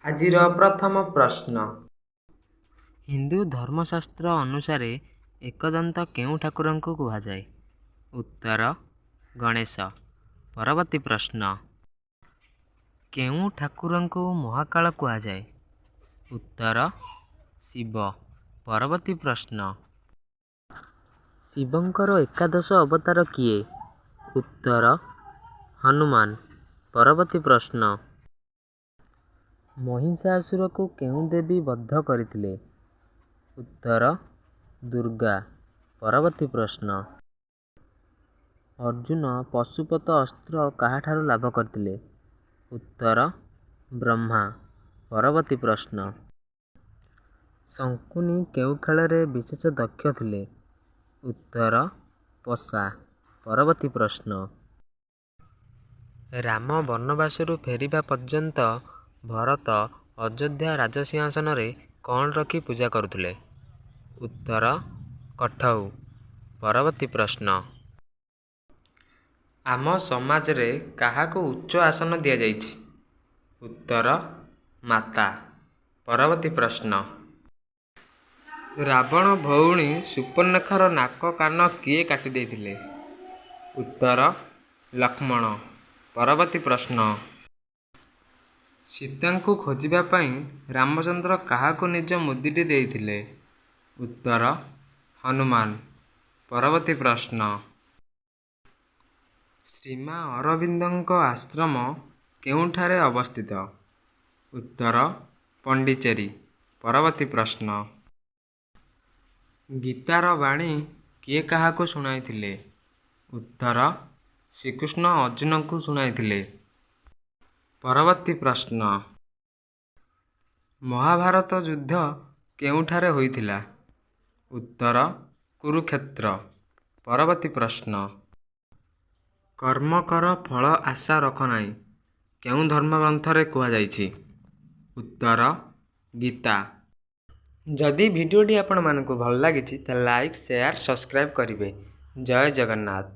ଆଜିର ପ୍ରଥମ ପ୍ରଶ୍ନ। ହିନ୍ଦୁ ଧର୍ମଶାସ୍ତ୍ର ଅନୁସାରେ ଏକଦନ୍ତ କେଉଁ ଠାକୁରଙ୍କୁ କୁହାଯାଏ? ଉତ୍ତର ଗଣେଶ। ପରବର୍ତ୍ତୀ ପ୍ରଶ୍ନ। କେଉଁ ଠାକୁରଙ୍କୁ ମହାକାଳ କୁହାଯାଏ? ଉତ୍ତର ଶିବ। ପରବର୍ତ୍ତୀ ପ୍ରଶ୍ନ। ଶିବଙ୍କର ଏକାଦଶ ଅବତାର କିଏ? ଉତ୍ତର ହନୁମାନ। ପରବର୍ତ୍ତୀ ପ୍ରଶ୍ନ। ମହିଷାସୁରକୁ କେଉଁ ଦେବୀ ବଧ କରିଥିଲେ? ଉତ୍ତର ଦୁର୍ଗା। ପରବର୍ତ୍ତୀ ପ୍ରଶ୍ନ। ଅର୍ଜୁନ ପଶୁପତ ଅସ୍ତ୍ର କାହାଠାରୁ ଲାଭ କରିଥିଲେ? ଉତ୍ତର ବ୍ରହ୍ମା। ପରବର୍ତ୍ତୀ ପ୍ରଶ୍ନ। ଶଙ୍କୁନି କେଉଁ ଖେଳରେ ବିଶେଷ ଦକ୍ଷ ଥିଲେ? ଉତ୍ତର ପଶା। ପରବର୍ତ୍ତୀ ପ୍ରଶ୍ନ। ରାମ ବନବାସରୁ ଫେରିବା ପର୍ଯ୍ୟନ୍ତ ଭରତ ଅଯୋଧ୍ୟା ରାଜସିଂହାସନରେ କ'ଣ ରଖି ପୂଜା କରୁଥିଲେ? ଉତ୍ତର କଠଉ। ପରବର୍ତ୍ତୀ ପ୍ରଶ୍ନ। ଆମ ସମାଜରେ କାହାକୁ ଉଚ୍ଚ ଆସନ ଦିଆଯାଇଛି? ଉତ୍ତର ମାତା। ପରବର୍ତ୍ତୀ ପ୍ରଶ୍ନ। ରାବଣ ଭଉଣୀ ସୁପର୍ଣ୍ଣଖାର ନାକ କାନ କିଏ କାଟି ଦେଇଥିଲେ? ଉତ୍ତର ଲକ୍ଷ୍ମଣ। ପରବର୍ତ୍ତୀ ପ୍ରଶ୍ନ। ସୀତାଙ୍କୁ ଖୋଜିବା ପାଇଁ ରାମଚନ୍ଦ୍ର କାହାକୁ ନିଜ ମୁଦିଟି ଦେଇଥିଲେ? ଉତ୍ତର ହନୁମାନ। ପରବର୍ତ୍ତୀ ପ୍ରଶ୍ନ। ଶ୍ରୀମା ଅରବିନ୍ଦଙ୍କ ଆଶ୍ରମ କେଉଁଠାରେ ଅବସ୍ଥିତ? ଉତ୍ତର ପଣ୍ଡିଚେରୀ। ପରବର୍ତ୍ତୀ ପ୍ରଶ୍ନ। ଗୀତାର ବାଣୀ କିଏ କାହାକୁ ଶୁଣାଇଥିଲେ? ଉତ୍ତର ଶ୍ରୀକୃଷ୍ଣ ଅର୍ଜୁନଙ୍କୁ ଶୁଣାଇଥିଲେ। ପରବର୍ତ୍ତୀ ପ୍ରଶ୍ନ। ମହାଭାରତ ଯୁଦ୍ଧ କେଉଁଠାରେ ହୋଇଥିଲା? ଉତ୍ତର କୁରୁକ୍ଷେତ୍ର। ପରବର୍ତ୍ତୀ ପ୍ରଶ୍ନ। କର୍ମ କର ଫଳ ଆଶା ରଖ ନାହିଁ କେଉଁ ଧର୍ମଗ୍ରନ୍ଥରେ କୁହାଯାଇଛି? ଉତ୍ତର ଗୀତା। ଯଦି ଭିଡ଼ିଓଟି ଆପଣମାନଙ୍କୁ ଭଲ ଲାଗିଛି ତାହେଲେ ଲାଇକ୍, ସେୟାର, ସବସ୍କ୍ରାଇବ୍ କରିବେ। ଜୟ ଜଗନ୍ନାଥ।